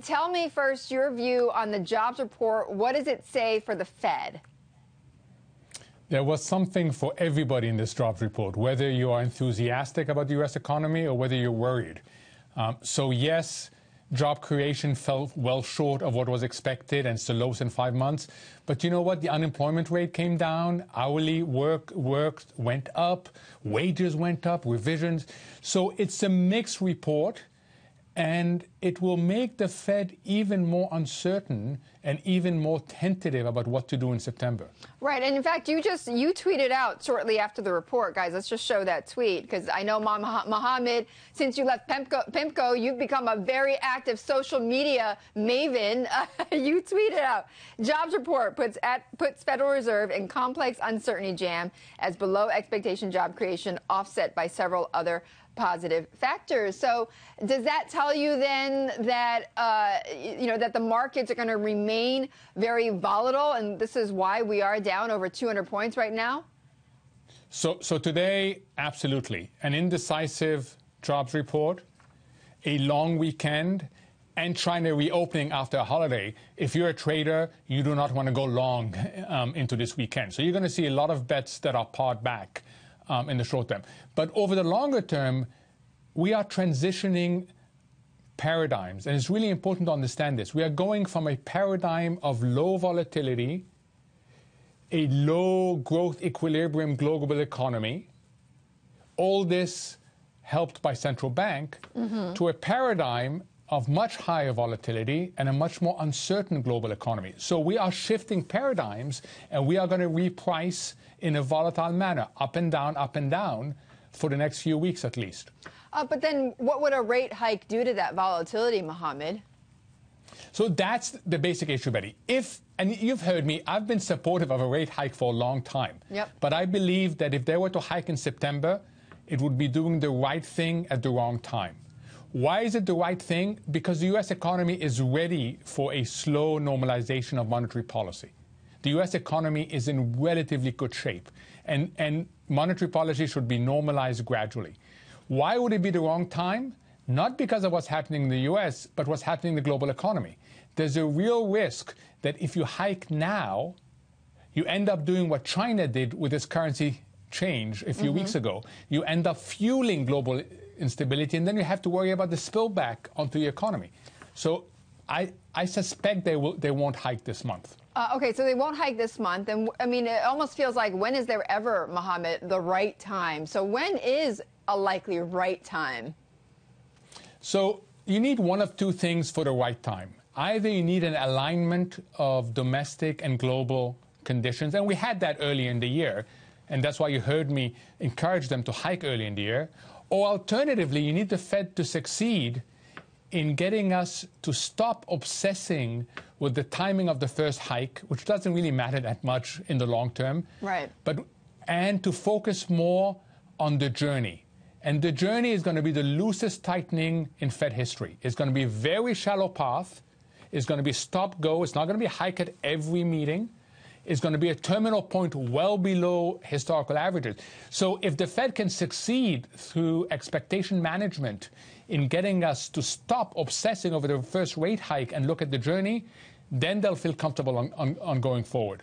Tell me first your view on the jobs report. What does it say for the Fed? There was something for everybody in this jobs report, whether you are enthusiastic about the U.S. economy or whether you're worried. So yes, job creation fell well short of what was expected, and it's the lowest in 5 months. But you know what? The unemployment rate came down, hourly work went up, wages went up, revisions. So it's a mixed report, and it will make the Fed even more uncertain and even more tentative about what to do in September. Right, and in fact, you tweeted out shortly after the report, guys. Let's just show that tweet, because I know Mohamed, since you left PIMCO, you've become a very active social media maven. You tweeted out, jobs report puts Federal Reserve in complex uncertainty jam as below expectation job creation offset by several other positive factors. So does that tell you then that, that the markets are going to remain very volatile, and this is why we are down over 200 points right now? So today, absolutely. An indecisive jobs report, a long weekend, and China reopening after a holiday. If you're a trader, you do not want to go long into this weekend. So you're going to see a lot of bets that are pared back in the short term. But over the longer term, we are transitioning paradigms, and it's really important to understand this. We are going from a paradigm of low volatility, a low growth equilibrium global economy, all this helped by central bank, to a paradigm of much higher volatility and a much more uncertain global economy. So we are shifting paradigms, and we are going to reprice in a volatile manner, up and down, for the next few weeks at least. But then what would a rate hike do to that volatility, Mohamed? So that's the basic issue, Betty. And you've heard me, I've been supportive of a rate hike for a long time. Yep. But I believe that if they were to hike in September, it would be doing the right thing at the wrong time. Why is it the right thing? Because the U.S. economy is ready for a slow normalization of monetary policy. The U.S. economy is in relatively good shape, and monetary policy should be normalized gradually. Why would it be the wrong time? Not because of what's happening in the U.S., but what's happening in the global economy. There's a real risk that if you hike now, you end up doing what China did with its currency change a few weeks ago. You end up fueling global instability, and then you have to worry about the spillback onto the economy. So I suspect they won't hike this month. Okay, so they won't hike this month. And I mean, it almost feels like, when is there ever, Mohamed, the right time? So when is a likely right time? So you need one of two things for the right time. Either you need an alignment of domestic and global conditions, and we had that early in the year, and that's why you heard me encourage them to hike early in the year. Or alternatively, you need the Fed to succeed in getting us to stop obsessing with the timing of the first hike, which doesn't really matter that much in the long term. Right. And to focus more on the journey. And the journey is going to be the loosest tightening in Fed history. It's going to be a very shallow path. It's going to be stop-go. It's not going to be a hike at every meeting. It's going to be a terminal point well below historical averages. So if the Fed can succeed through expectation management in getting us to stop obsessing over the first rate hike and look at the journey, then they'll feel comfortable on going forward.